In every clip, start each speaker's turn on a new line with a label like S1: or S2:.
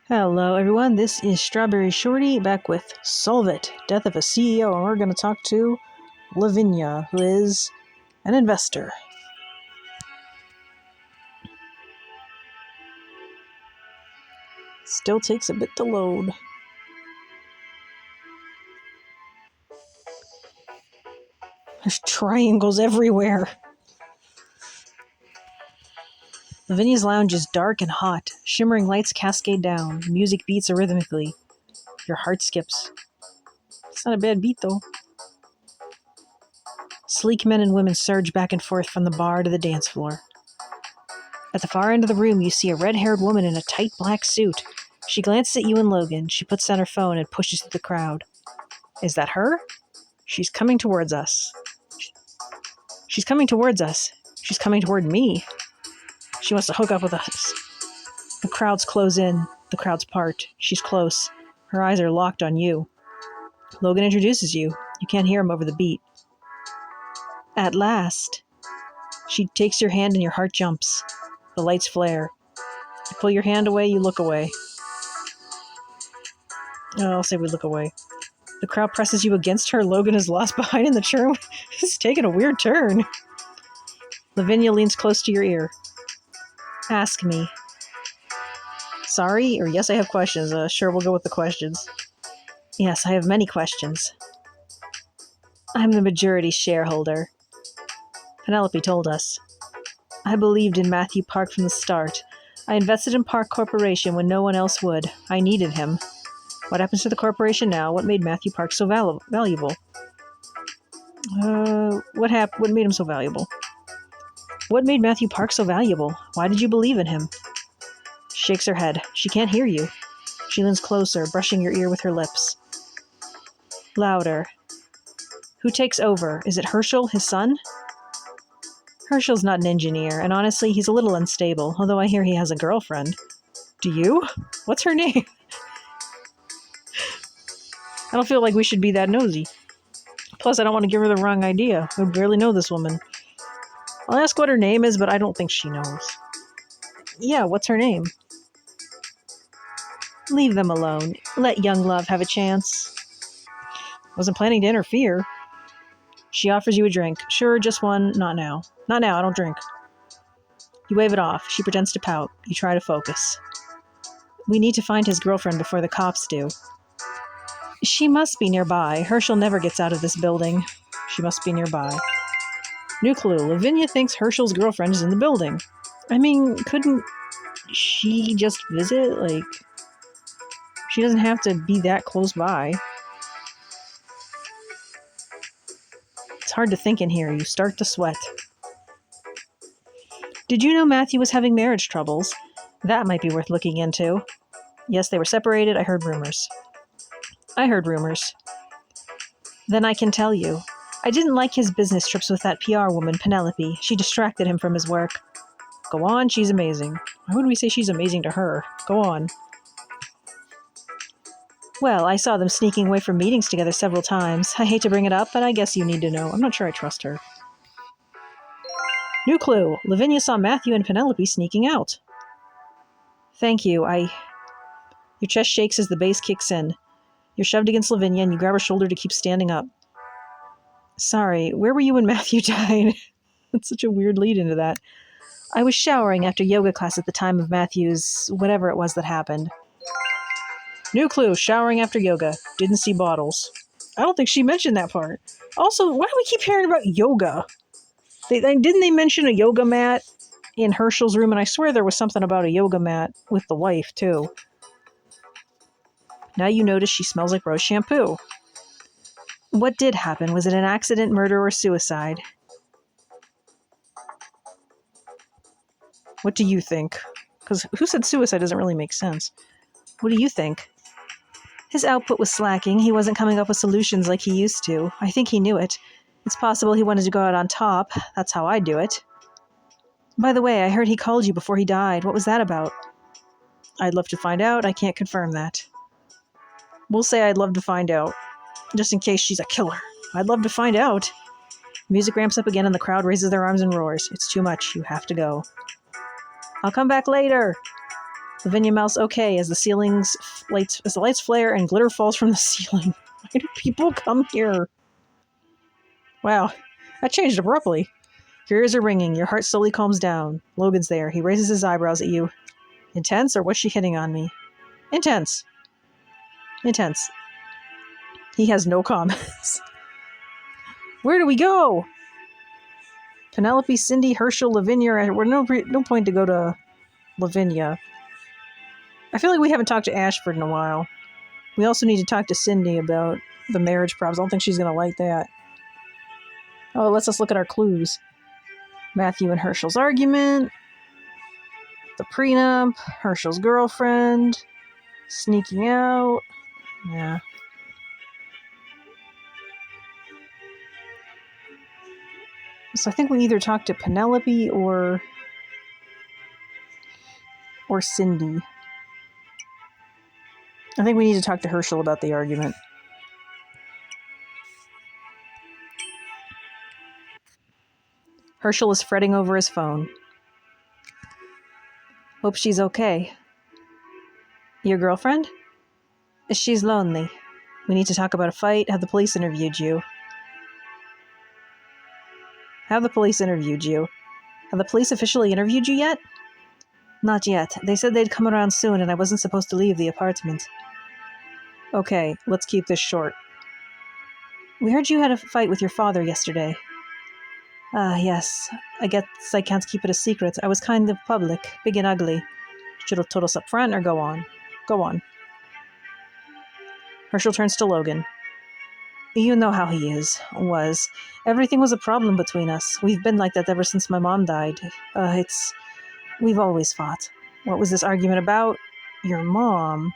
S1: Hello everyone, this is StrawberryShorty back with Solve It, Death of a CEO, and we're going to talk to Lavinia, who is an investor. Still takes a bit to load. There's triangles everywhere. Lavinia's lounge is dark and hot. Shimmering lights cascade down. Music beats rhythmically. Your heart skips. It's not a bad beat though. Sleek men and women surge back and forth from the bar to the dance floor. At the far end of the room, you see a red-haired woman in a tight black suit. She glances at you and Logan. She puts down her phone and pushes through the crowd. Is that her? She's coming towards us. She's coming towards us. She's coming toward me. She wants to hook up with us. The crowds close in. The crowds part. She's close. Her eyes are locked on you. Logan introduces you. You can't hear him over the beat. At last. She takes your hand and your heart jumps. The lights flare. You pull your hand away, you look away. I'll say we look away. The crowd presses you against her. Logan is lost behind in the churn. It's taken a weird turn. Lavinia leans close to your ear. Ask me. Sorry, or yes, I have questions. Sure, we'll go with the questions. Yes, I have many questions. I'm the majority shareholder. Penelope told us. I believed in Matthew Park from the start. I invested in Park Corporation when no one else would. I needed him. What happens to the corporation now? What made Matthew Park so valuable? What made him so valuable? What made Matthew Park so valuable? Why did you believe in him? She shakes her head. She can't hear you. She leans closer, brushing your ear with her lips. Louder. Who takes over? Is it Herschel, his son? Herschel's not an engineer, and honestly, he's a little unstable, although I hear he has a girlfriend. Do you? What's her name? I don't feel like we should be that nosy. Plus, I don't want to give her the wrong idea. I barely know this woman. I'll ask what her name is, but I don't think she knows. Yeah, what's her name? Leave them alone. Let young love have a chance. Wasn't planning to interfere. She offers you a drink. Sure, just one. Not now. Not now, I don't drink. You wave it off. She pretends to pout. You try to focus. We need to find his girlfriend before the cops do. She must be nearby. Herschel never gets out of this building. She must be nearby. New clue. Lavinia thinks Herschel's girlfriend is in the building. I mean, couldn't she just visit? Like, she doesn't have to be that close by. It's hard to think in here. You start to sweat. Did you know Matthew was having marriage troubles? That might be worth looking into. Yes, they were separated. I heard rumors. Then I can tell you. I didn't like his business trips with that PR woman, Penelope. She distracted him from his work. Go on, she's amazing. Why would we say she's amazing to her? Go on. Well, I saw them sneaking away from meetings together several times. I hate to bring it up, but I guess you need to know. I'm not sure I trust her. New clue. Lavinia saw Matthew and Penelope sneaking out. Thank you, Your chest shakes as the bass kicks in. You're shoved against Lavinia and you grab her shoulder to keep standing up. Sorry, where were you when Matthew died? That's such a weird lead into that. I was showering after yoga class at the time of Matthew's whatever it was that happened. New clue, showering after yoga. Didn't see bottles. I don't think she mentioned that part. Also, why do we keep hearing about yoga? Didn't they mention a yoga mat in Herschel's room? And I swear there was something about a yoga mat with the wife, too. Now you notice she smells like rose shampoo. What did happen? Was it an accident, murder, or suicide? What do you think? Because who said suicide doesn't really make sense. What do you think? His output was slacking. He wasn't coming up with solutions like he used to. I think he knew it. It's possible he wanted to go out on top. That's how I do it. By the way, I heard he called you before he died. What was that about? I'd love to find out. I can't confirm that. We'll say I'd love to find out. Just in case she's a killer. I'd love to find out. Music ramps up again and the crowd raises their arms and roars. It's too much. You have to go. I'll come back later. Lavinia mouths okay as the lights flare and glitter falls from the ceiling. Why do people come here? Wow, that changed abruptly. Your ears are ringing. Your heart slowly calms down. Logan's there. He raises his eyebrows at you. Intense, or was she hitting on me? Intense. Intense. He has no comments. Where do we go? Penelope, Cindy, Herschel, Lavinia. We're no point to go to Lavinia. I feel like we haven't talked to Ashford in a while. We also need to talk to Cindy about the marriage problems. I don't think she's going to like that. Oh, let's just look at our clues. Matthew and Herschel's argument. The prenup. Herschel's girlfriend. Sneaking out. Yeah. So I think we either talk to Penelope or Cindy. I think we need to talk to Herschel about the argument. Herschel is fretting over his phone. Hope she's okay. Your girlfriend? She's lonely. We need to talk about a fight. Have the police interviewed you? Have the police officially interviewed you yet? Not yet. They said they'd come around soon and I wasn't supposed to leave the apartment. Okay, let's keep this short. We heard you had a fight with your father yesterday. Yes. I guess I can't keep it a secret. I was kind of public, big and ugly. Should have told us up front or go on? Go on. Herschel turns to Logan. You know how he was. Everything was a problem between us. We've been like that ever since my mom died. We've always fought. What was this argument about? Your mom.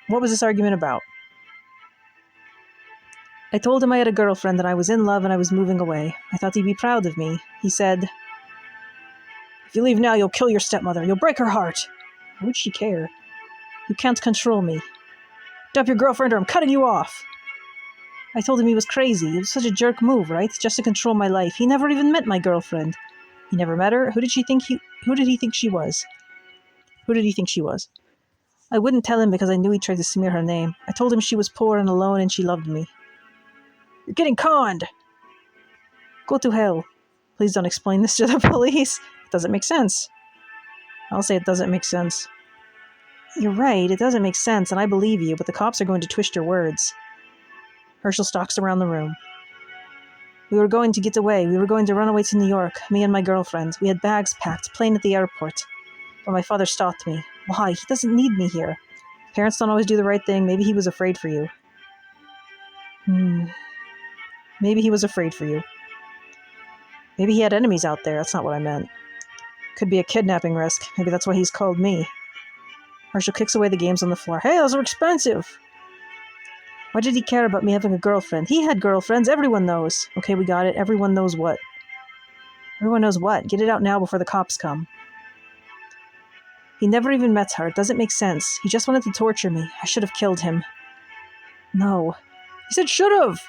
S1: What was this argument about? I told him I had a girlfriend, that I was in love and I was moving away. I thought he'd be proud of me. He said, if you leave now, you'll kill your stepmother. You'll break her heart. Why would she care? You can't control me. Dump your girlfriend or I'm cutting you off. I told him he was crazy. It was such a jerk move, right? Just to control my life. He never even met my girlfriend. He never met her. Who did he think she was? I wouldn't tell him because I knew he tried to smear her name. I told him she was poor and alone and she loved me. You're getting conned! Go to hell. Please don't explain this to the police. It doesn't make sense. I'll say it doesn't make sense. You're right, it doesn't make sense, and I believe you, but the cops are going to twist your words. Herschel stalks around the room. We were going to get away. We were going to run away to New York, me and my girlfriend. We had bags packed, plane at the airport. But my father stopped me. Why? He doesn't need me here. Parents don't always do the right thing. Maybe he was afraid for you. Maybe he was afraid for you. Maybe he had enemies out there. That's not what I meant. Could be a kidnapping risk. Maybe that's why he's called me. Herschel kicks away the games on the floor. Hey, those are expensive! Why did he care about me having a girlfriend? He had girlfriends. Everyone knows. Okay, we got it. Everyone knows what? Everyone knows what? Get it out now before the cops come. He never even met her. It doesn't make sense. He just wanted to torture me. I should have killed him. No. He said should have!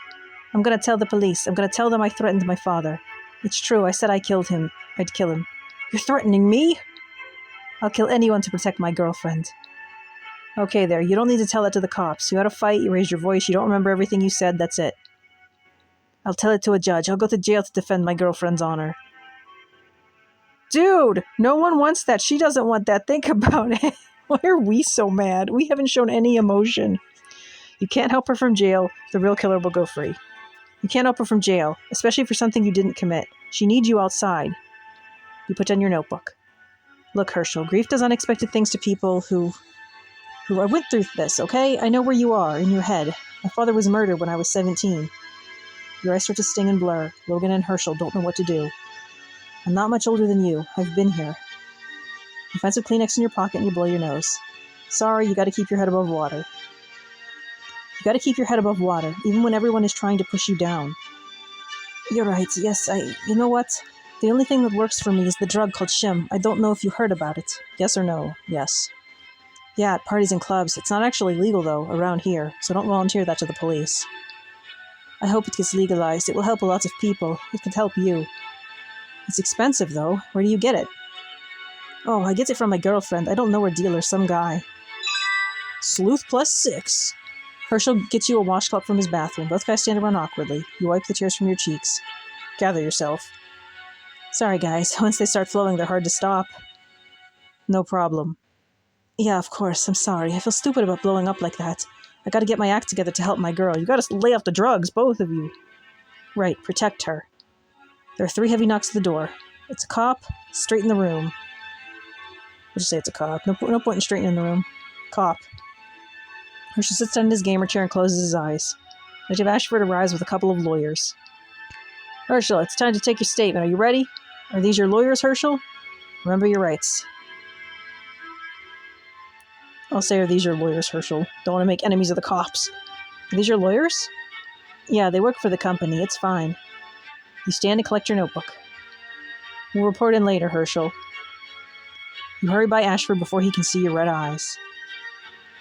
S1: I'm gonna tell the police. I'm gonna tell them I threatened my father. It's true. I said I killed him. I'd kill him. You're threatening me? I'll kill anyone to protect my girlfriend. Okay there, you don't need to tell that to the cops. You had a fight, you raised your voice, you don't remember everything you said, that's it. I'll tell it to a judge. I'll go to jail to defend my girlfriend's honor. Dude, no one wants that. She doesn't want that. Think about it. Why are we so mad? We haven't shown any emotion. You can't help her from jail. The real killer will go free. You can't help her from jail, especially for something you didn't commit. She needs you outside. You put down your notebook. Look, Herschel, grief does unexpected things to people who I went through this, okay? I know where you are, in your head. My father was murdered when I was 17. Your eyes start to sting and blur. Logan and Herschel don't know what to do. I'm not much older than you. I've been here. You find some Kleenex in your pocket and you blow your nose. Sorry, you gotta keep your head above water. You gotta keep your head above water, even when everyone is trying to push you down. You're right, yes, you know what? The only thing that works for me is the drug called shim. I don't know if you heard about it. Yes or no? Yes. Yeah, at parties and clubs. It's not actually legal, though, around here, so don't volunteer that to the police. I hope it gets legalized. It will help a lot of people. It could help you. It's expensive, though. Where do you get it? Oh, I get it from my girlfriend. I don't know her dealer, some guy. Sleuth +6. Herschel gets you a washcloth from his bathroom. Both guys stand around awkwardly. You wipe the tears from your cheeks. Gather yourself. Sorry, guys. Once they start flowing, they're hard to stop. No problem. Yeah, of course. I'm sorry. I feel stupid about blowing up like that. I gotta get my act together to help my girl. You gotta lay off the drugs, both of you. Right, protect her. There are 3 heavy knocks at the door. It's a cop. Straight in the room. We'll just say it's a cop. No point in straightening in the room. Cop. Herschel sits down in his gamer chair and closes his eyes. Detective Ashford arrives with a couple of lawyers. Herschel, it's time to take your statement. Are you ready? Are these your lawyers, Herschel? Remember your rights. I'll say, are these your lawyers, Herschel? Don't want to make enemies of the cops. Are these your lawyers? Yeah, they work for the company. It's fine. You stand and collect your notebook. We'll report in later, Herschel. You hurry by Ashford before he can see your red eyes.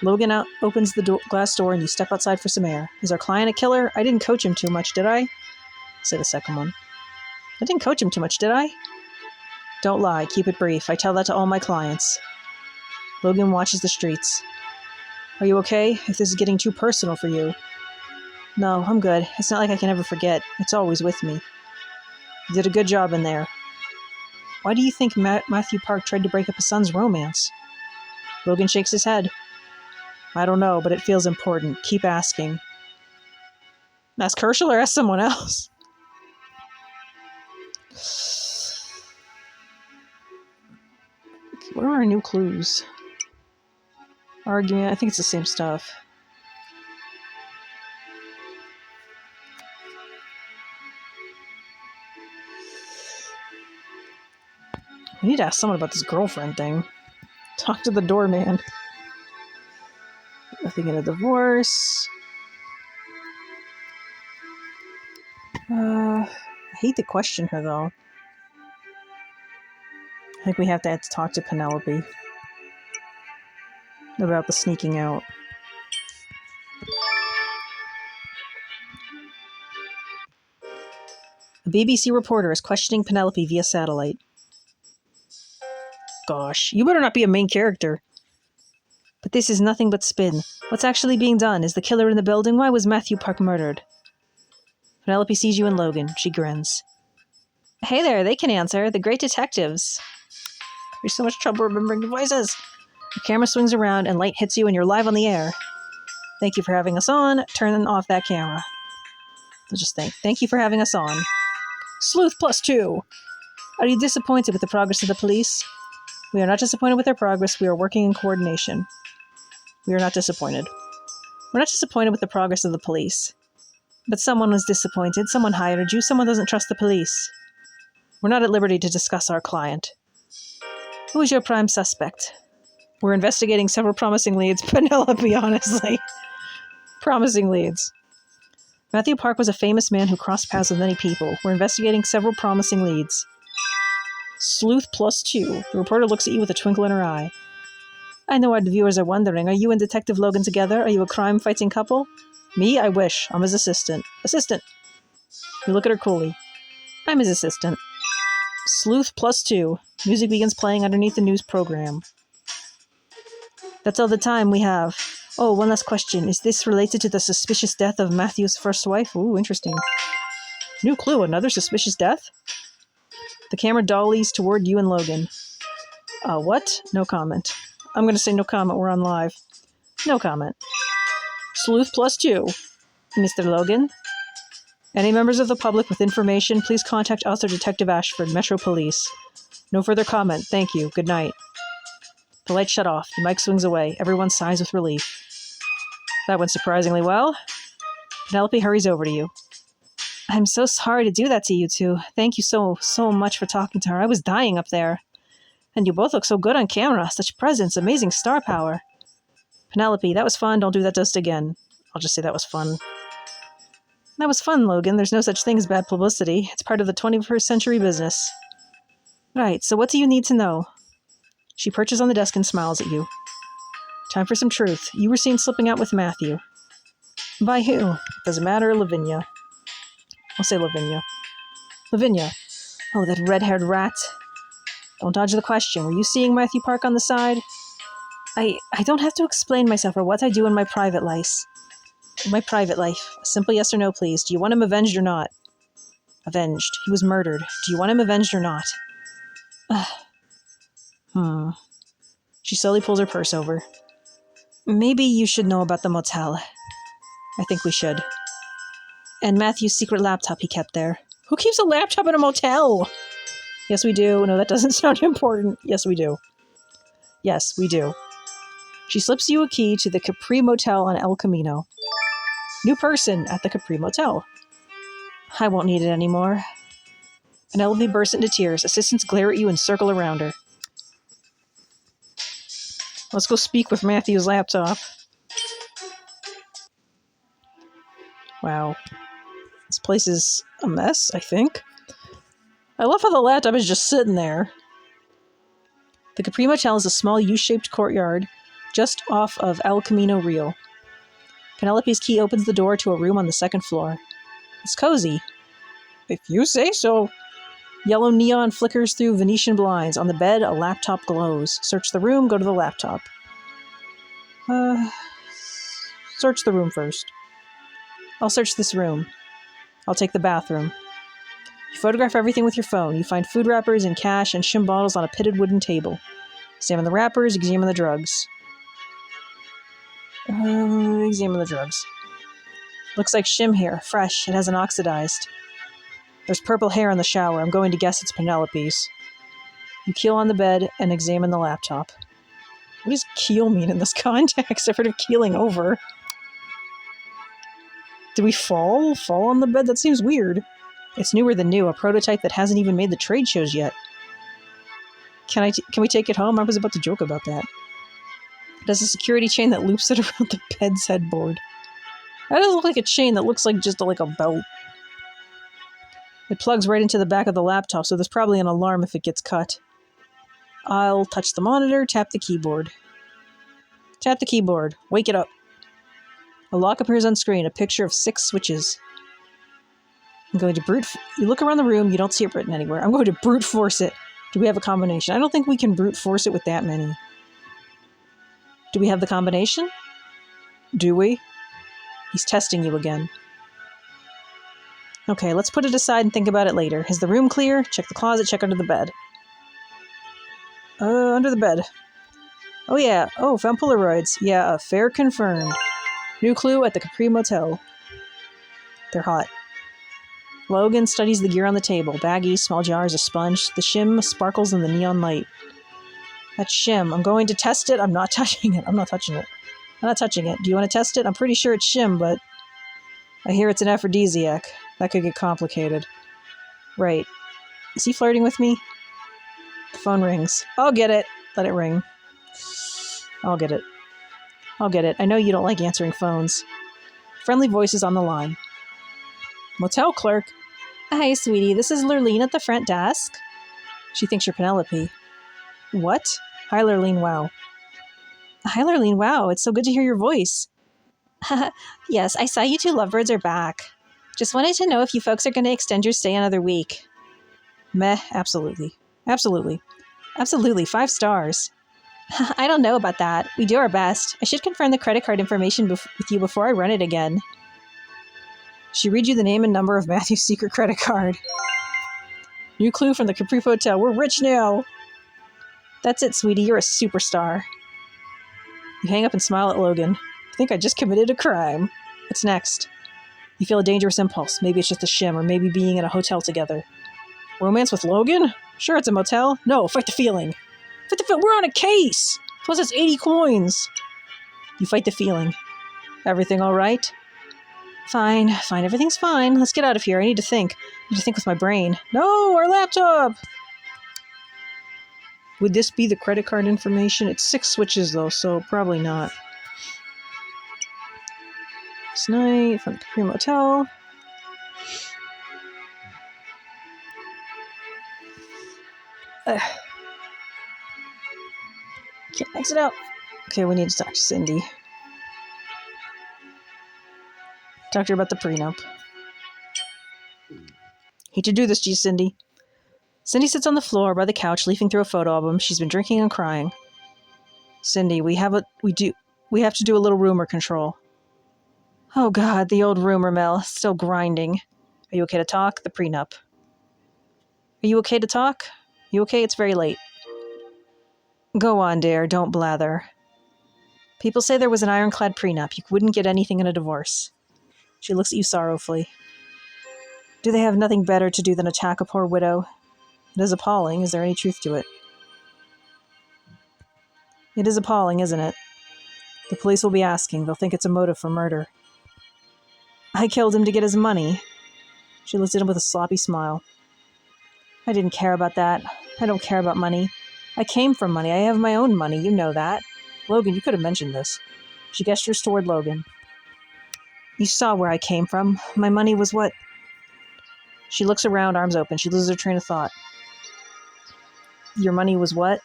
S1: Logan opens the glass door and you step outside for some air. Is our client a killer? I didn't coach him too much, did I? Say the second one. I didn't coach him too much, did I? Don't lie. Keep it brief. I tell that to all my clients. Logan watches the streets. Are you okay? If this is getting too personal for you. No, I'm good. It's not like I can ever forget. It's always with me. You did a good job in there. Why do you think Matthew Park tried to break up his son's romance? Logan shakes his head. I don't know, but it feels important. Keep asking. Ask Herschel or ask someone else? What are our new clues? Argument. I think it's the same stuff. I need to ask someone about this girlfriend thing. Talk to the doorman. Nothing in a divorce. I hate to question her, though. I think we have to talk to Penelope about the sneaking out. A BBC reporter is questioning Penelope via satellite. Gosh, you better not be a main character. But this is nothing but spin. What's actually being done? Is the killer in the building? Why was Matthew Park murdered? Penelope sees you and Logan. She grins. Hey there, they can answer. The great detectives. There's so much trouble remembering the voices. The camera swings around and light hits you and you're live on the air. Thank you for having us on. Turn off that camera. I'll just think. Thank you for having us on. Sleuth +2. Are you disappointed with the progress of the police? We are not disappointed with their progress. We are working in coordination. We are not disappointed. We're not disappointed with the progress of the police. But someone was disappointed. Someone hired you. Someone doesn't trust the police. We're not at liberty to discuss our client. Who is your prime suspect? We're investigating several promising leads. Penelope, honestly. Promising leads. Matthew Park was a famous man who crossed paths with many people. We're investigating several promising leads. Sleuth +2. The reporter looks at you with a twinkle in her eye. I know our viewers are wondering, are you and Detective Logan together? Are you a crime-fighting couple? Me? I wish. I'm his assistant. Assistant. You look at her coolly. I'm his assistant. Sleuth +2. Music begins playing underneath the news program. That's all the time we have. Oh, one last question. Is this related to the suspicious death of Matthew's first wife? Ooh, interesting. New clue. Another suspicious death? The camera dollies toward you and Logan. What? No comment. I'm going to say no comment. We're on live. No comment. Sleuth +2. Mr. Logan? Any members of the public with information, please contact us or Detective Ashford, Metro Police. No further comment. Thank you. Good night. The lights shut off. The mic swings away. Everyone sighs with relief. That went surprisingly well. Penelope hurries over to you. I'm so sorry to do that to you two. Thank you so much for talking to her. I was dying up there. And you both look so good on camera. Such presence, amazing star power. Penelope, that was fun. Don't do that to us again. I'll just say that was fun. That was fun, Logan. There's no such thing as bad publicity. It's part of the 21st century business. Right, so what do you need to know? She perches on the desk and smiles at you. Time for some truth. You were seen slipping out with Matthew. By who? Does it matter, Lavinia? I'll say Lavinia. Lavinia. Oh, that red-haired rat. Don't dodge the question. Were you seeing Matthew Park on the side? I don't have to explain myself or what I do in my private life. A simple yes or no, please. Do you want him avenged or not? Avenged. He was murdered. Do you want him avenged or not? She slowly pulls her purse over. Maybe you should know about the motel. I think we should. And Matthew's secret laptop he kept there. Who keeps a laptop in a motel? Yes, we do. No, that doesn't sound important. Yes, we do. Yes, we do. She slips you a key to the Capri Motel on El Camino. New person at the Capri Motel. I won't need it anymore. Penelope bursts into tears. Assistants glare at you and circle around her. Let's go speak with Matthew's laptop. Wow. This place is a mess, I think. I love how the laptop is just sitting there. The Capri Motel is a small U-shaped courtyard just off of El Camino Real. Penelope's key opens the door to a room on the second floor. It's cozy. If you say so. Yellow neon flickers through Venetian blinds. On the bed, a laptop glows. Search the room, go to the laptop. Search the room first. I'll search this room. I'll take the bathroom. You photograph everything with your phone. You find food wrappers and cash and shim bottles on a pitted wooden table. Examine the wrappers, examine the drugs. Examine the drugs. Looks like shim here, fresh. It hasn't oxidized. There's purple hair on the shower. I'm going to guess it's Penelope's. You keel on the bed and examine the laptop. What does keel mean in this context? I've heard of keeling over. Did we fall? Fall on the bed? That seems weird. It's newer than new, a prototype that hasn't even made the trade shows yet. Can we take it home? I was about to joke about that. It has a security chain that loops it around the bed's headboard. That doesn't look like a chain. That looks like just like a belt. It plugs right into the back of the laptop, so there's probably an alarm if it gets cut. I'll touch the monitor, tap the keyboard. Tap the keyboard. Wake it up. A lock appears on screen, a picture of 6 switches. I'm going to you look around the room, you don't see it written anywhere. I'm going to brute force it. Do we have a combination? I don't think we can brute force it with that many. Do we have the combination? Do we? He's testing you again. Okay, let's put it aside and think about it later. Is the room clear? Check the closet, check under the bed. Under the bed. Oh yeah. Oh, found Polaroids. Yeah, affair confirmed. New clue at the Capri Motel. They're hot. Logan studies the gear on the table. Baggies, small jars, a sponge. The shim sparkles in the neon light. That's shim. I'm going to test it. I'm not touching it. I'm not touching it. Do you want to test it? I'm pretty sure it's shim, but I hear it's an aphrodisiac. That could get complicated. Right. Is he flirting with me? The phone rings. I'll get it. Let it ring. I'll get it. I know you don't like answering phones. Friendly voices on the line. Motel clerk. Hi, sweetie. This is Lurleen at the front desk. She thinks you're Penelope. What? Hi, Lurleen. Wow. Hi, Lurleen. Wow. It's so good to hear your voice. Yes, I saw you 2 lovebirds are back. Just wanted to know if you folks are going to extend your stay another week. Meh. Absolutely. 5 stars. I don't know about that. We do our best. I should confirm the credit card information with you before I run it again. She reads you the name and number of Matthew's secret credit card. New clue from the Capri Hotel. We're rich now. That's it, sweetie. You're a superstar. You hang up and smile at Logan. I think I just committed a crime. What's next? You feel a dangerous impulse. Maybe it's just a shim, or maybe being in a hotel together. Romance with Logan? Sure, it's a motel. No, fight the feeling. We're on a case! Plus it's 80 coins. You fight the feeling. Everything all right? Fine. Everything's fine. Let's get out of here. I need to think. With my brain. No, our laptop! Would this be the credit card information? It's 6 switches, though, so probably not. This night from the Capri Motel. Can't exit out. Okay, we need to talk to Cindy. Talk to her about the prenup. Hate to do this to you, Cindy. Cindy sits on the floor by the couch, leafing through a photo album. She's been drinking and crying. Cindy, we have to do a little rumor control. Oh God, the old rumor mill, still grinding. Are you okay to talk? The prenup. Are you okay to talk? You okay? It's very late. Go on, dear, don't blather. People say there was an ironclad prenup. You wouldn't get anything in a divorce. She looks at you sorrowfully. Do they have nothing better to do than attack a poor widow? It is appalling. Is there any truth to it? It is appalling, isn't it? The police will be asking. They'll think it's a motive for murder. I killed him to get his money. She looks at him with a sloppy smile. I didn't care about that. I don't care about money. I came from money. I have my own money. You know that. Logan, you could have mentioned this. She gestures toward Logan. You saw where I came from. My money was what? She looks around, arms open. She loses her train of thought. Your money was what?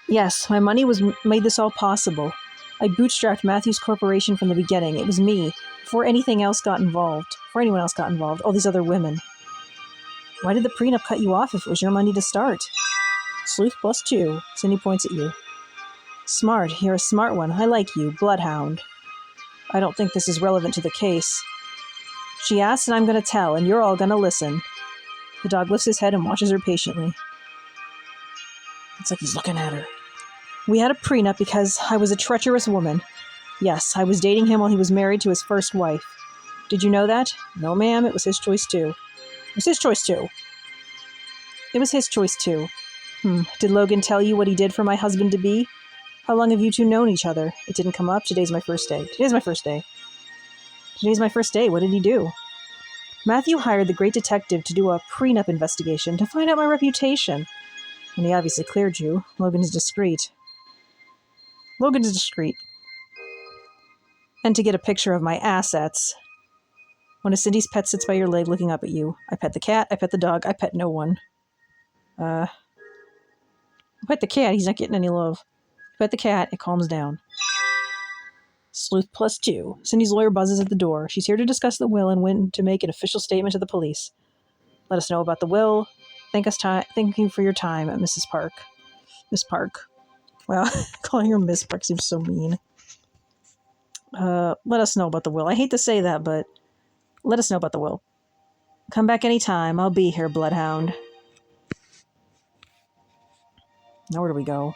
S1: Yes, my money made this all possible. I bootstrapped Matthews Corporation from the beginning. It was me. Before anything else got involved. Before anyone else got involved. All these other women. Why did the prenup cut you off if it was your money to start? Sleuth +2. Cindy points at you. Smart. You're a smart one. I like you. Bloodhound. I don't think this is relevant to the case. She asks and I'm going to tell, and you're all going to listen. The dog lifts his head and watches her patiently. It's like he's looking at her. We had a prenup because I was a treacherous woman. Yes, I was dating him while he was married to his first wife. Did you know that? No, ma'am, it was his choice too. It was his choice too. It was his choice too. Did Logan tell you what he did for my husband-to-be? How long have you two known each other? It didn't come up. Today's my first day. Today's my first day. Today's my first day. What did he do? Matthew hired the great detective to do a prenup investigation to find out my reputation. And he obviously cleared you. Logan is discreet. And to get a picture of my assets. One of Cindy's pets sits by your leg looking up at you. I pet the cat. I pet the dog. I pet no one. I pet the cat. He's not getting any love. Pet the cat. It calms down. Sleuth +2. Cindy's lawyer buzzes at the door. She's here to discuss the will and when to make an official statement to the police. Let us know about the will. Thank you for your time, Mrs. Park. Miss Park. Well, calling her Miss Park seems so mean. Let us know about the will. I hate to say that, but let us know about the will. Come back anytime. I'll be here, Bloodhound. Now where do we go?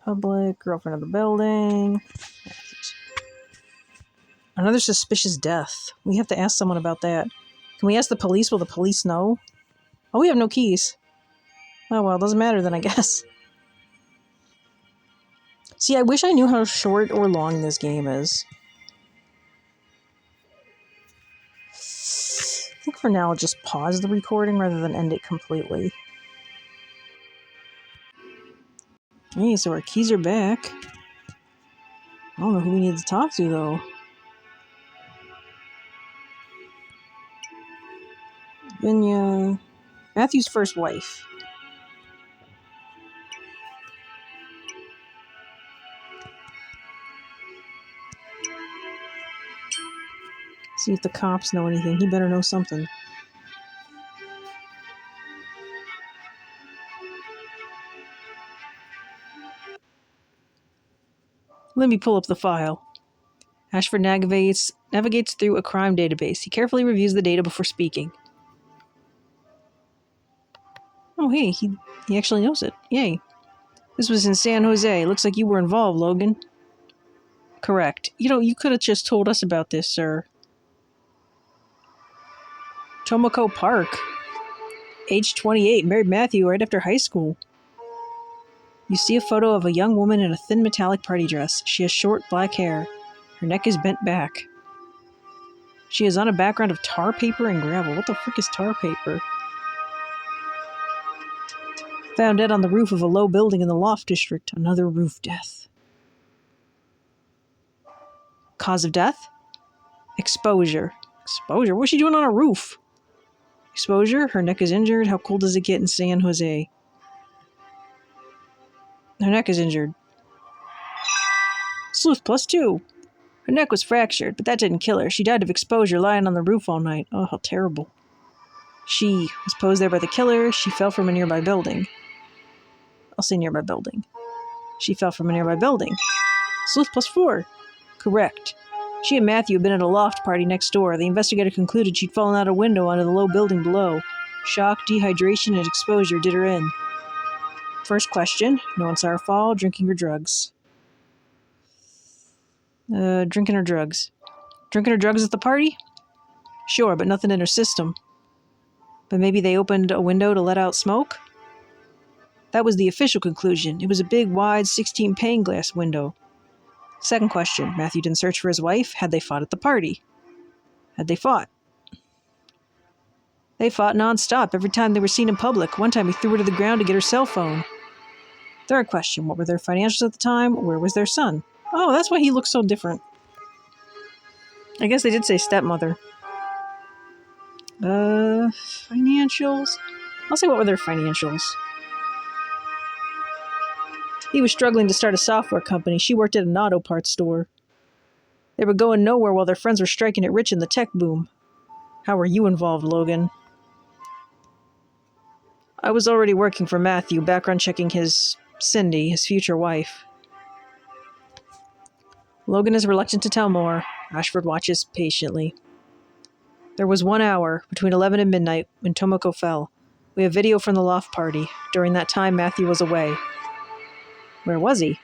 S1: Public, girlfriend of the building. Another suspicious death. We have to ask someone about that. Can we ask the police? Will the police know? Oh, we have no keys. Oh, well, it doesn't matter then, I guess. See, I wish I knew how short or long this game is. I think for now I'll just pause the recording rather than end it completely. Hey, so our keys are back. I don't know who we need to talk to, though. Vinya. Matthew's first wife. See if the cops know anything. He better know something. Let me pull up the file. Ashford navigates through a crime database. He carefully reviews the data before speaking. Oh, hey, he actually knows it. Yay. This was in San Jose. Looks like you were involved, Logan. Correct. You could have just told us about this, sir. Tomoko Park. Age 28. Married Matthew right after high school. You see a photo of a young woman in a thin metallic party dress. She has short black hair. Her neck is bent back. She is on a background of tar paper and gravel. What the frick is tar paper? Found dead on the roof of a low building in the Loft District. Another roof death. Cause of death? Exposure. Exposure? What's she doing on a roof? Exposure? Her neck is injured. How cold does it get in San Jose? Her neck is injured. Sleuth +2. Her neck was fractured, but that didn't kill her. She died of exposure lying on the roof all night. Oh, how terrible. She was posed there by the killer. She fell from a nearby building. I'll say nearby building. She fell from a nearby building. Sleuth +4. Correct. She and Matthew had been at a loft party next door. The investigator concluded she'd fallen out a window onto the low building below. Shock, dehydration, and exposure did her in. First question. No one saw her fall, drinking or drugs? Drinking or drugs? Drinking or drugs at the party? Sure, but nothing in her system. But maybe they opened a window to let out smoke? That was the official conclusion. It was a big, wide, 16 pane glass window. Second question. Matthew didn't search for his wife. Had they fought at the party? Had they fought? They fought nonstop every time they were seen in public. One time he threw her to the ground to get her cell phone. Third question. What were their financials at the time? Where was their son? Oh, that's why he looks so different. I guess they did say stepmother. Financials? I'll say what were their financials. He was struggling to start a software company. She worked at an auto parts store. They were going nowhere while their friends were striking it rich in the tech boom. How were you involved, Logan? I was already working for Matthew, background checking Cindy, his future wife. Logan is reluctant to tell more. Ashford watches patiently. There was 1 hour, between 11 and midnight, when Tomoko fell. We have video from the loft party. During that time, Matthew was away. Where was he?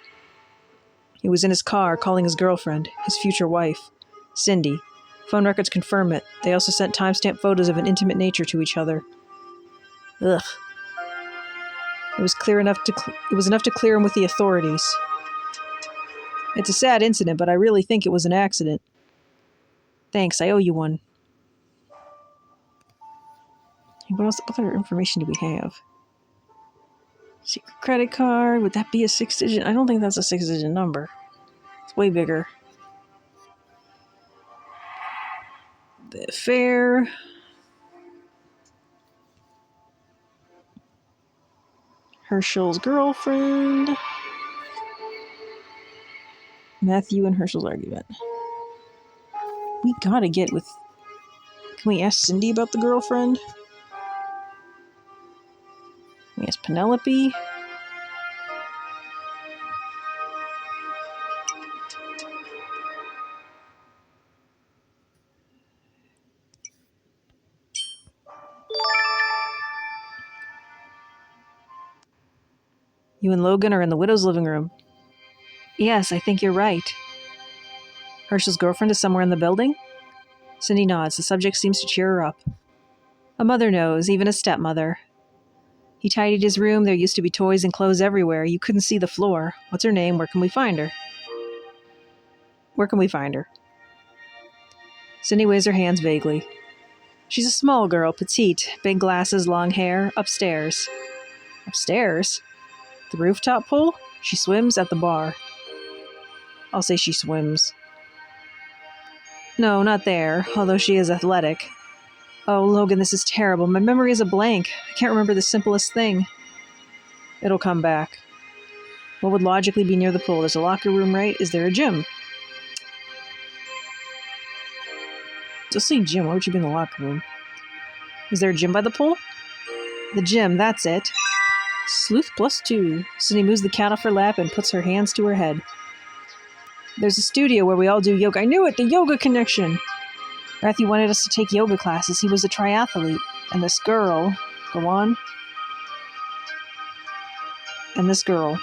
S1: He was in his car, calling his girlfriend, his future wife, Cindy. Phone records confirm it. They also sent timestamp photos of an intimate nature to each other. Ugh. It was enough to clear him with the authorities. It's a sad incident, but I really think it was an accident. Thanks, I owe you one. What other information do we have? Secret credit card. Would that be a 6-digit? I don't think that's a 6-digit number. It's way bigger. The affair. Herschel's girlfriend. Matthew and Herschel's argument. We gotta get with... Can we ask Cindy about the girlfriend? Can we ask Penelope? You and Logan are in the widow's living room. Yes, I think you're right. Herschel's girlfriend is somewhere in the building? Cindy nods. The subject seems to cheer her up. A mother knows, even a stepmother. He tidied his room. There used to be toys and clothes everywhere. You couldn't see the floor. What's her name? Where can we find her? Where can we find her? Cindy waves her hands vaguely. She's a small girl, petite, big glasses, long hair, upstairs. Upstairs? The rooftop pool? She swims at the bar. I'll say she swims. No, not there, although she is athletic. Oh, Logan, this is terrible. My memory is a blank. I can't remember the simplest thing. It'll come back. What would logically be near the pool? There's a locker room, right? Is there a gym? Just say gym. Why would you be in the locker room? Is there a gym by the pool? The gym, that's it. Sleuth +2. Cindy moves the cat off her lap and puts her hands to her head. There's a studio where we all do yoga. I knew it! The yoga connection! Matthew wanted us to take yoga classes. He was a triathlete. And this girl... Go on. And this girl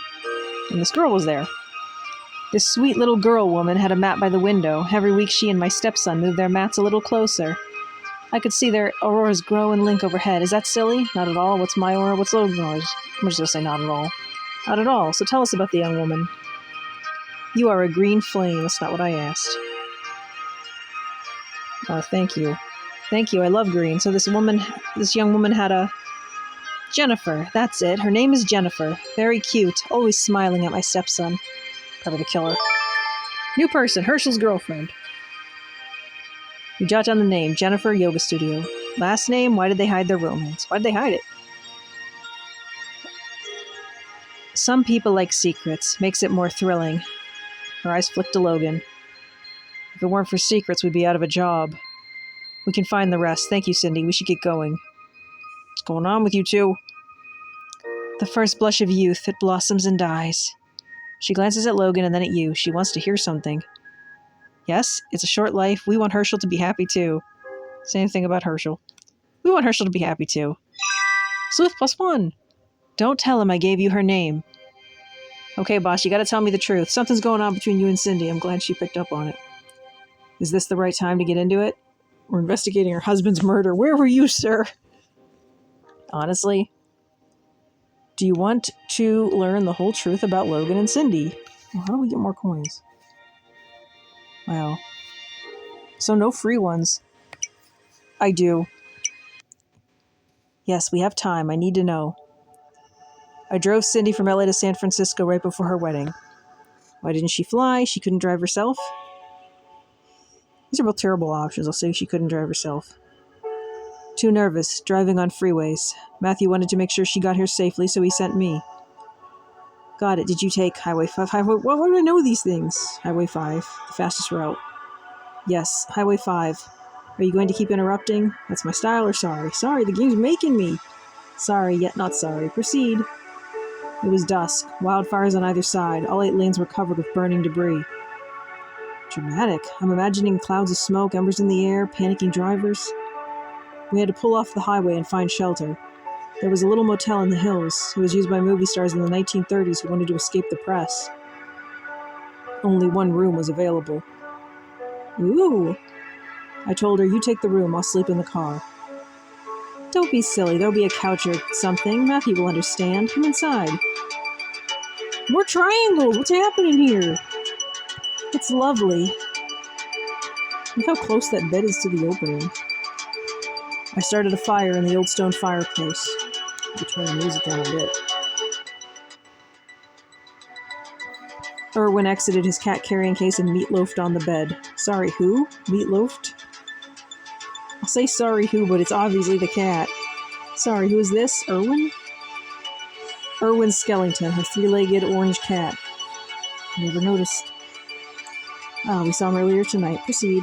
S1: was there. This sweet little girl woman had a mat by the window. Every week she and my stepson moved their mats a little closer. I could see their auroras grow and link overhead. Is that silly? Not at all. What's my aura? What's Logan's aura? I'm just going to say not at all. Not at all. So tell us about the young woman. You are a green flame. That's not what I asked. Thank you. Thank you. I love green. So this young woman had a... Jennifer. That's it. Her name is Jennifer. Very cute. Always smiling at my stepson. Probably the killer. New person. Herschel's girlfriend. You jot down the name. Jennifer Yoga Studio. Last name. Why did they hide their romance? Why did they hide it? Some people like secrets. Makes it more thrilling. Her eyes flicked to Logan. If it weren't for secrets, we'd be out of a job. We can find the rest. Thank you, Cindy. We should get going. going on with you two? The first blush of youth, it blossoms and dies. She glances at Logan and then at you. She wants to hear something. Yes, it's a short life. We want Herschel to be happy too. Same thing about Herschel. We want Herschel to be happy too. Sleuth +1. Don't tell him I gave you her name. Okay, boss, you gotta tell me the truth. Something's going on between you and Cindy. I'm glad she picked up on it. Is this the right time to get into it? We're investigating her husband's murder. Where were you, sir? Honestly, do you want to learn the whole truth about Logan and Cindy? Well, how do we get more coins? Wow. So no free ones. I do. Yes, we have time. I need to know. I drove Cindy from LA to San Francisco right before her wedding. Why didn't she fly? She couldn't drive herself? These are both terrible options. I'll say she couldn't drive herself. Too nervous, driving on freeways. Matthew wanted to make sure she got here safely, so he sent me. Got it. Did you take Highway 5? Why do I know these things? Highway 5, the fastest route. Yes, Highway 5. Are you going to keep interrupting? That's my style, or sorry? Sorry, the game's making me. Sorry, yet not sorry. Proceed. It was dusk. Wildfires on either side. All 8 lanes were covered with burning debris. Dramatic. I'm imagining clouds of smoke, embers in the air, panicking drivers. We had to pull off the highway and find shelter. There was a little motel in the hills. It was used by movie stars in the 1930s who wanted to escape the press. Only one room was available. Ooh. I told her, you take the room, I'll sleep in the car. Don't be silly, there'll be a couch or something. Matthew will understand. Come inside. More triangles! What's happening here? It's lovely. Look how close that bed is to the opening. I started a fire in the old stone fireplace. I'll turn the music down a bit. Erwin exited his cat carrying case and meatloafed on the bed. Sorry, who? Meatloafed? I'll say sorry who, but it's obviously the cat. Sorry, who is this? Erwin? Erwin Skellington, her 3-legged orange cat. Never noticed. Ah, we saw him earlier tonight. Proceed.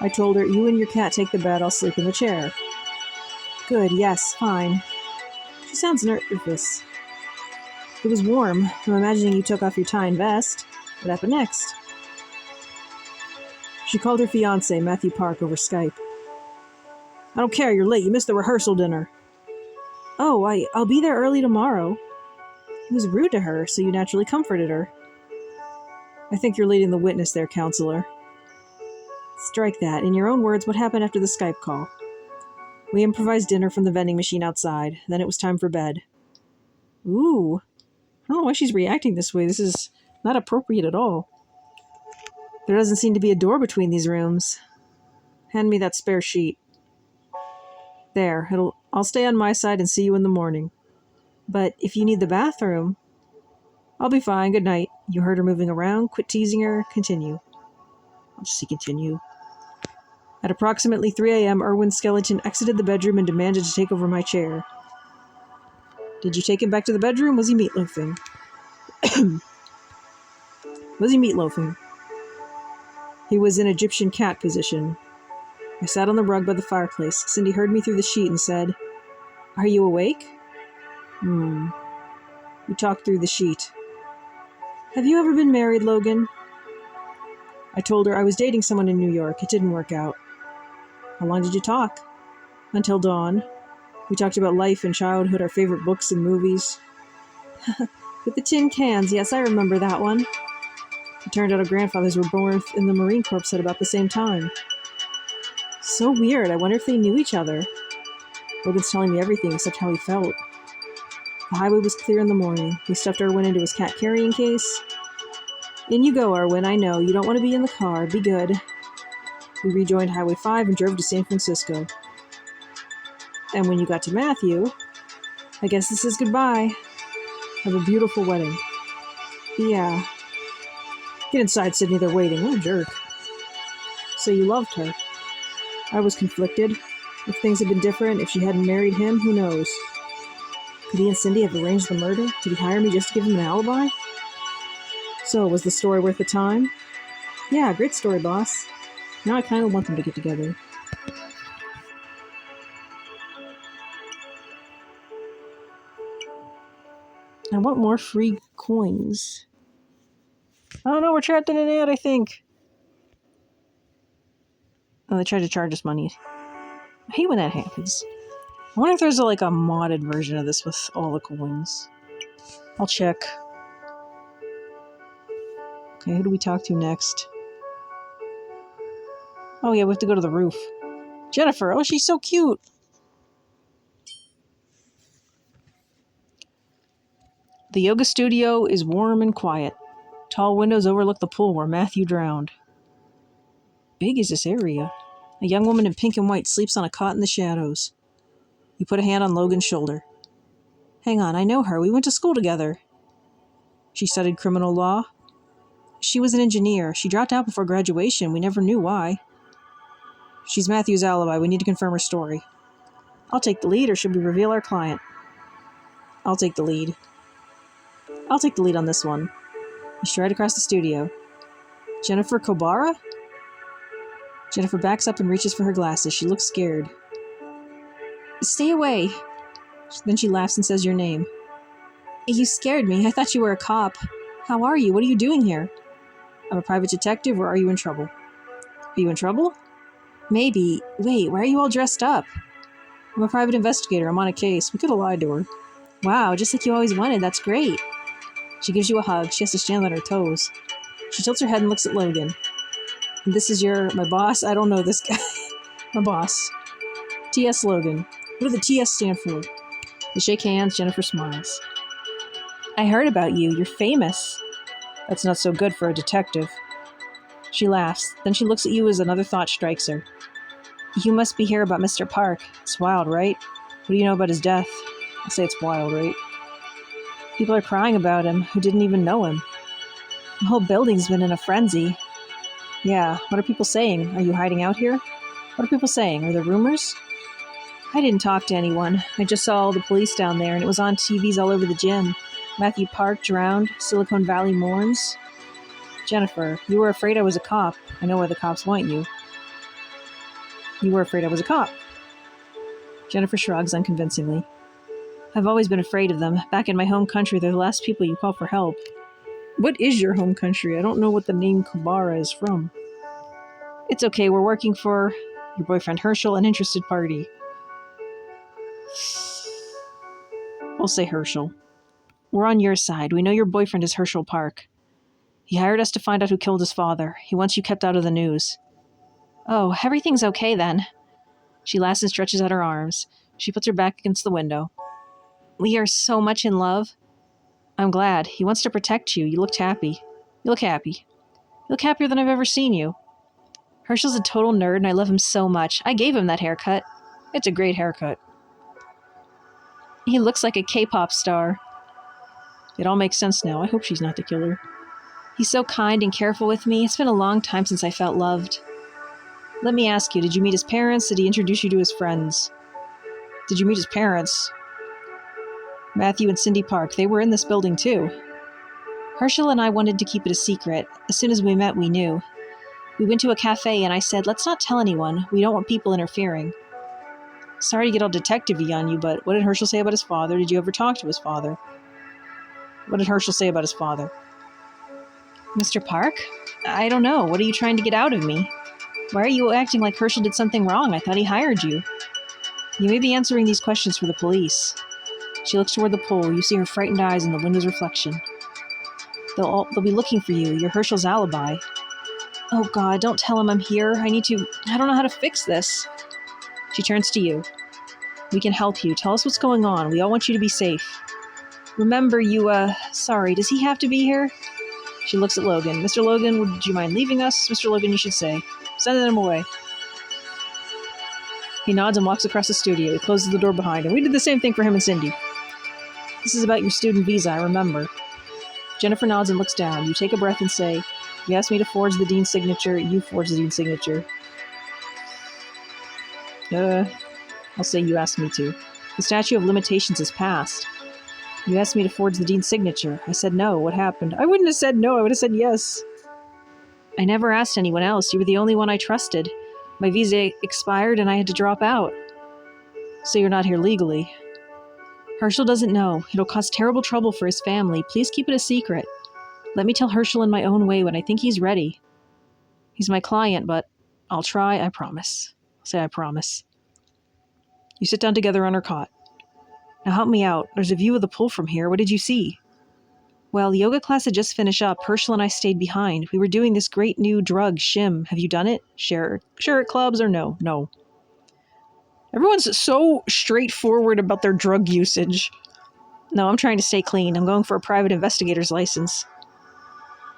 S1: I told her, you and your cat take the bed, I'll sleep in the chair. Good, yes, fine. She sounds nervous. It was warm. I'm imagining you took off your tie and vest. What happened next? She called her fiancé, Matthew Park, over Skype. I don't care, you're late. You missed the rehearsal dinner. Oh, I'll be there early tomorrow. It was rude to her, so you naturally comforted her. I think you're leading the witness there, counselor. Strike that. In your own words, what happened after the Skype call? We improvised dinner from the vending machine outside. Then it was time for bed. Ooh. I don't know why she's reacting this way. This is not appropriate at all. There doesn't seem to be a door between these rooms. Hand me that spare sheet. There. I'll stay on my side and see you in the morning. But if you need the bathroom... I'll be fine. Good night. You heard her moving around. Quit teasing her. Continue. I'll just say continue. At approximately 3 a.m., Erwin Skellington exited the bedroom and demanded to take over my chair. Did you take him back to the bedroom? Was he meatloafing? Was he meatloafing? He was in Egyptian cat position. I sat on the rug by the fireplace. Cindy heard me through the sheet and said, Are you awake? We talked through the sheet. Have you ever been married, Logan? I told her I was dating someone in New York. It didn't work out. How long did you talk? Until dawn. We talked about life and childhood, our favorite books and movies. With the tin cans, yes, I remember that one. It turned out our grandfathers were born in the Marine Corps at about the same time. So weird. I wonder if they knew each other. Logan's telling me everything except how he felt. The highway was clear in the morning. We stuffed Erwin into his cat carrying case. In you go, Erwin. I know. You don't want to be in the car. Be good. We rejoined Highway 5 and drove to San Francisco. And when you got to Matthew, I guess this is goodbye. Have a beautiful wedding. Yeah. Get inside, Sydney. They're waiting. What a jerk. So you loved her. I was conflicted. If things had been different, if she hadn't married him, who knows? Could he and Cindy have arranged the murder? Did he hire me just to give him an alibi? So, was the story worth the time? Yeah, great story, boss. Now I kind of want them to get together. I want more free coins. Oh no, we're trapped in an ad, I think. Oh, they tried to charge us money. I hate when that happens. I wonder if there's a modded version of this with all the coins. I'll check. Okay, who do we talk to next? Oh yeah, we have to go to the roof. Jennifer, oh she's so cute! The yoga studio is warm and quiet. Tall windows overlook the pool where Matthew drowned. Big is this area. A young woman in pink and white sleeps on a cot in the shadows. You put a hand on Logan's shoulder. Hang on, I know her. We went to school together. She studied criminal law. She was an engineer. She dropped out before graduation. We never knew why. She's Matthew's alibi. We need to confirm her story. I'll take the lead, or should we reveal our client? I'll take the lead. I'll take the lead on this one. You stride across the studio. Jennifer Kobara? Jennifer backs up and reaches for her glasses. She looks scared. Stay away. Then she laughs and says your name. You scared me. I thought you were a cop. How are you? What are you doing here? I'm a private detective, or are you in trouble? Are you in trouble? Maybe. Wait, why are you all dressed up? I'm a private investigator. I'm on a case. We could have lied to her. Wow, just like you always wanted. That's great. She gives you a hug. She has to stand on her toes. She tilts her head and looks at Logan. And this is my boss? I don't know this guy. My boss. T.S. Logan. What do the T.S. stand for? They shake hands. Jennifer smiles. I heard about you. You're famous. That's not so good for a detective. She laughs. Then she looks at you as another thought strikes her. You must be here about Mr. Park. It's wild, right? What do you know about his death? I say it's wild, right? People are crying about him who didn't even know him. The whole building's been in a frenzy. Yeah, what are people saying? Are you hiding out here? What are people saying? Are there rumors? I didn't talk to anyone. I just saw all the police down there, and it was on TVs all over the gym. Matthew Park drowned. Silicon Valley mourns. Jennifer, you were afraid I was a cop. I know why the cops want you. You were afraid I was a cop. Jennifer shrugs unconvincingly. I've always been afraid of them. Back in my home country, they're the last people you call for help. What is your home country? I don't know what the name Kabara is from. It's okay, we're working for your boyfriend Herschel, an interested party. We'll say Herschel. We're on your side. We know your boyfriend is Herschel Park. He hired us to find out who killed his father. He wants you kept out of the news. Oh, everything's okay then. She laughs and stretches out her arms. She puts her back against the window. We are so much in love. I'm glad. He wants to protect you. You looked happy. You look happy. You look happier than I've ever seen you. Herschel's a total nerd and I love him so much. I gave him that haircut. It's a great haircut. He looks like a K-pop star. It all makes sense now. I hope she's not the killer. He's so kind and careful with me. It's been a long time since I felt loved. Let me ask you, did you meet his parents? Did he introduce you to his friends? Did you meet his parents? Matthew and Cindy Park, they were in this building too. Herschel and I wanted to keep it a secret. As soon as we met, we knew. We went to a cafe and I said, let's not tell anyone. We don't want people interfering. Sorry to get all detective-y on you, but what did Herschel say about his father? Did you ever talk to his father? What did Herschel say about his father? Mr. Park? I don't know. What are you trying to get out of me? Why are you acting like Herschel did something wrong? I thought he hired you. You may be answering these questions for the police. She looks toward the pool. You see her frightened eyes in the window's reflection. They'll be looking for you. You're Herschel's alibi. Oh God, don't tell him I'm here. I don't know how to fix this. She turns to you. We can help you. Tell us what's going on. We all want you to be safe. Remember sorry, does he have to be here? She looks at Logan. Mr. Logan, would you mind leaving us? Mr. Logan, you should say. Send him away. He nods and walks across the studio. He closes the door behind him. We did the same thing for him and Cindy. This is about your student visa, I remember. Jennifer nods and looks down. You take a breath and say, you asked me to forge the dean's signature. You forged the dean's signature. I'll say you asked me to. The statute of limitations is passed. You asked me to forge the dean's signature. I said no. What happened? I wouldn't have said no. I would have said yes. I never asked anyone else. You were the only one I trusted. My visa expired and I had to drop out. So you're not here legally. Herschel doesn't know. It'll cause terrible trouble for his family. Please keep it a secret. Let me tell Herschel in my own way when I think he's ready. He's my client, but I'll try, I promise. I'll say I promise. You sit down together on her cot. Now help me out. There's a view of the pool from here. What did you see? Well, yoga class had just finished up. Herschel and I stayed behind. We were doing this great new drug, shim. Have you done it? Sure at clubs or no? No. Everyone's so straightforward about their drug usage. No, I'm trying to stay clean. I'm going for a private investigator's license.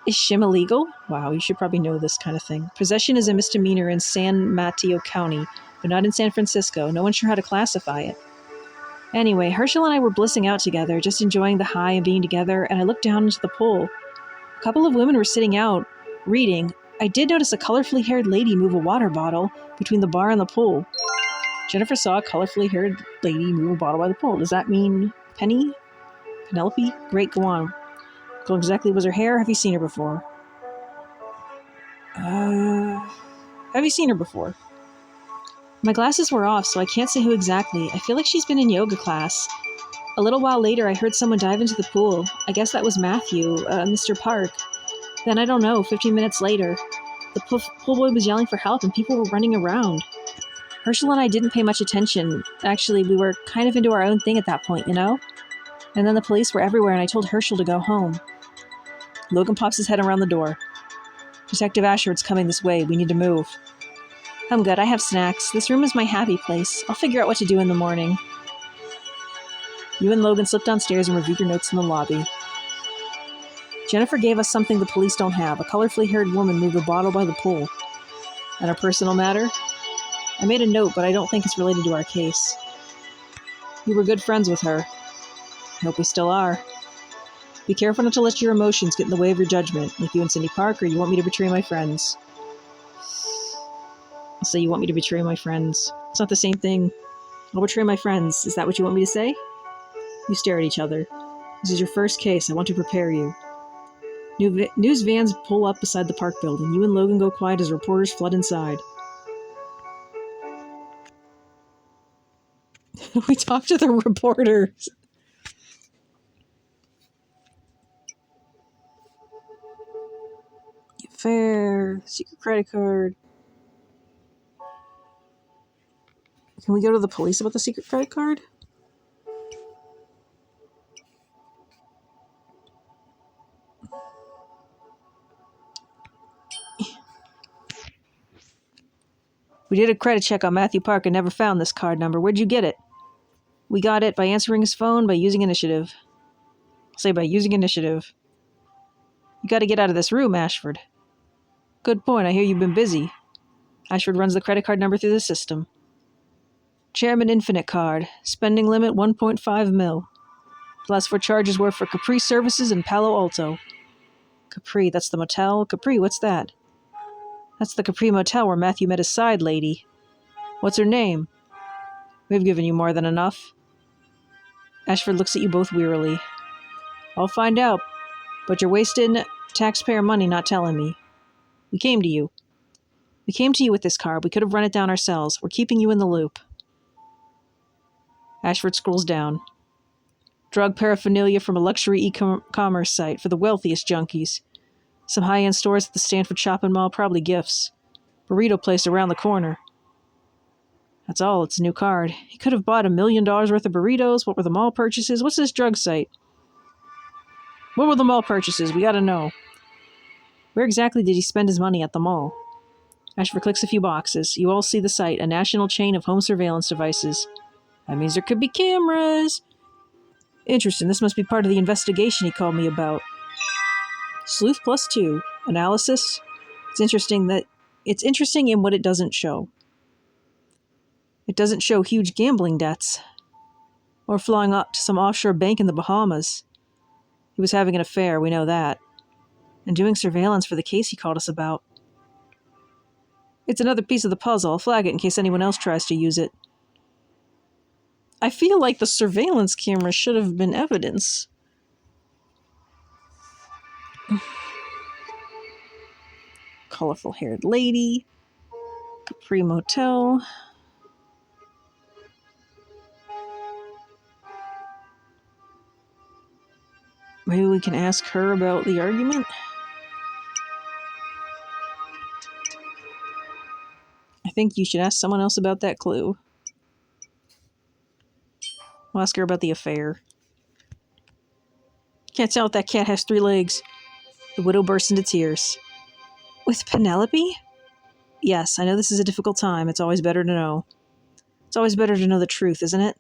S1: Is shim illegal? Wow, you should probably know this kind of thing. Possession is a misdemeanor in San Mateo County, but not in San Francisco. No one's sure how to classify it. Anyway, Herschel and I were blissing out together, just enjoying the high of being together, and I looked down into the pool. A couple of women were sitting out, reading. I did notice a colorfully haired lady move a water bottle between the bar and the pool. Jennifer saw a colorfully haired lady move a bottle by the pool. Does that mean Penny? Penelope? Great, go on. What exactly was her hair? Have you seen her before? Have you seen her before? My glasses were off, so I can't say who exactly. I feel like she's been in yoga class. A little while later, I heard someone dive into the pool. I guess that was Matthew, Mr. Park. Then, I don't know, 15 minutes later, the pool boy was yelling for help and people were running around. Herschel and I didn't pay much attention. Actually, we were kind of into our own thing at that point, you know? And then the police were everywhere and I told Herschel to go home. Logan pops his head around the door. Detective Ashford's coming this way. We need to move. I'm good. I have snacks. This room is my happy place. I'll figure out what to do in the morning. You and Logan slipped downstairs and reviewed your notes in the lobby. Jennifer gave us something the police don't have. A colorfully haired woman moved a bottle by the pool. And a personal matter? I made a note, but I don't think it's related to our case. You were good friends with her. I hope we still are. Be careful not to let your emotions get in the way of your judgment, like you and Cindy Parker. You want me to betray my friends. I'll say you want me to betray my friends. It's not the same thing. I'll betray my friends. Is that what you want me to say? You stare at each other. This is your first case. I want to prepare you. News vans pull up beside the park building. You and Logan go quiet as reporters flood inside. We talk to the reporters. Fair. Secret credit card. Can we go to the police about the secret credit card? We did a credit check on Matthew Park and never found this card number. Where'd you get it? We got it by answering his phone, by using initiative. I'll say by using initiative. You gotta get out of this room, Ashford. Good point. I hear you've been busy. Ashford runs the credit card number through the system. Chairman Infinite card. Spending limit 1.5 mil. Plus 4 charges worth for Capri services in Palo Alto. Capri, that's the motel? Capri, what's that? That's the Capri Motel where Matthew met his side lady. What's her name? We've given you more than enough. Ashford looks at you both wearily. I'll find out, but you're wasting taxpayer money not telling me. We came to you. We came to you with this card. We could have run it down ourselves. We're keeping you in the loop. Ashford scrolls down. Drug paraphernalia from a luxury e-commerce site for the wealthiest junkies. Some high-end stores at the Stanford shopping mall, probably gifts. Burrito place around the corner. That's all. It's a new card. He could have bought $1 million worth of burritos. What were the mall purchases? What's this drug site? What were the mall purchases? We gotta know. Where exactly did he spend his money at the mall? Ashford clicks a few boxes. You all see the site, a national chain of home surveillance devices. That means there could be cameras. Interesting. This must be part of the investigation he called me about. Sleuth +2. Analysis. It's interesting in what it doesn't show. It doesn't show huge gambling debts. Or flying up to some offshore bank in the Bahamas. He was having an affair, we know that. And doing surveillance for the case he called us about. It's another piece of the puzzle. I'll flag it in case anyone else tries to use it. I feel like the surveillance camera should have been evidence. Colorful haired lady. Capri Motel. Maybe we can ask her about the argument? I think you should ask someone else about that clue. We'll ask her about the affair. Can't tell if that cat has 3 legs. The widow burst into tears. With Penelope? Yes, I know this is a difficult time. It's always better to know. It's always better to know the truth, isn't it?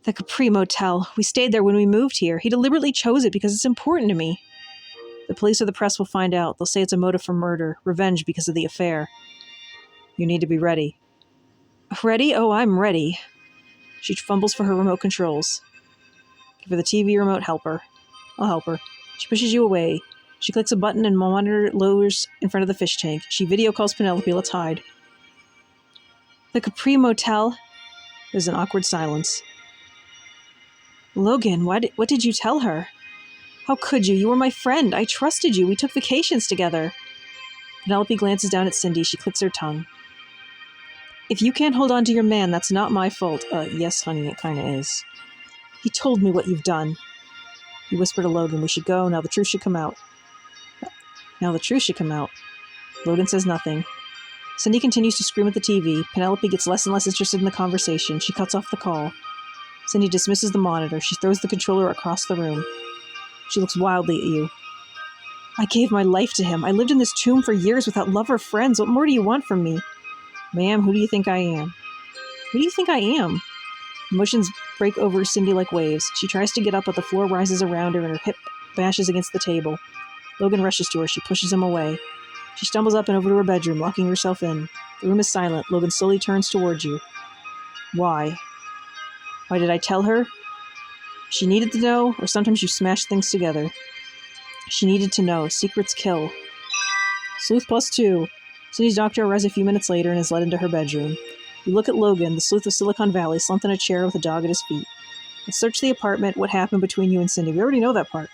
S1: The Capri Motel. We stayed there when we moved here. He deliberately chose it because it's important to me. The police or the press will find out. They'll say it's a motive for murder, revenge because of the affair. You need to be ready. Ready? Oh, I'm ready. She fumbles for her remote controls. Give her the TV remote, help her. I'll help her. She pushes you away. She clicks a button and monitor lowers in front of the fish tank. She video calls Penelope. Let's hide. The Capri Motel. There's an awkward silence. Logan, what did you tell her? How could you? You were my friend. I trusted you. We took vacations together. Penelope glances down at Cindy. She clicks her tongue. If you can't hold on to your man, that's not my fault. Yes, honey, it kinda is. He told me what you've done. He whispered to Logan, we should go. Now the truth should come out. Now the truth should come out. Logan says nothing. Cindy continues to scream at the TV. Penelope gets less and less interested in the conversation. She cuts off the call. Cindy dismisses the monitor. She throws the controller across the room. She looks wildly at you. I gave my life to him. I lived in this tomb for years without love or friends. What more do you want from me? Ma'am, who do you think I am? Who do you think I am? Emotions break over Cindy like waves. She tries to get up, but the floor rises around her and her hip bashes against the table. Logan rushes to her. She pushes him away. She stumbles up and over to her bedroom, locking herself in. The room is silent. Logan slowly turns towards you. Why? Why did I tell her? She needed to know, or sometimes you smash things together. She needed to know. Secrets kill. Sleuth +2. Cindy's doctor arrives a few minutes later and is led into her bedroom. You look at Logan, the sleuth of Silicon Valley, slumped in a chair with a dog at his feet. Let's search the apartment. What happened between you and Cindy? We already know that part.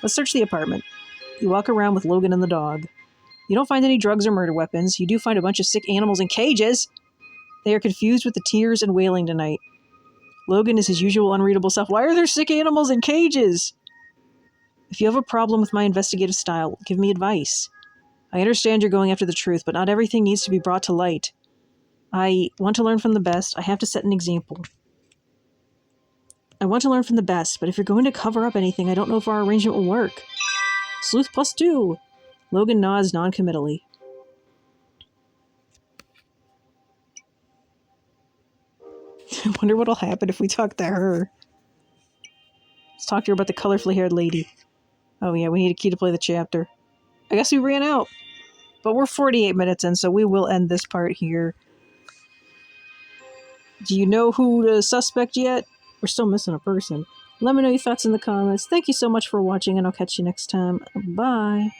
S1: Let's search the apartment. You walk around with Logan and the dog. You don't find any drugs or murder weapons. You do find a bunch of sick animals in cages. They are confused with the tears and wailing tonight. Logan is his usual unreadable self. Why are there sick animals in cages? If you have a problem with my investigative style, give me advice. I understand you're going after the truth, but not everything needs to be brought to light. I want to learn from the best. I have to set an example. I want to learn from the best, but if you're going to cover up anything, I don't know if our arrangement will work. Sleuth +2. Logan nods non-committally. I wonder what'll happen if we talk to her. Let's talk to her about the colorfully haired lady. Oh yeah, we need a key to play the chapter. I guess we ran out. But we're 48 minutes in, so we will end this part here. Do you know who the suspect yet? We're still missing a person. Let me know your thoughts in the comments. Thank you so much for watching, and I'll catch you next time. Bye.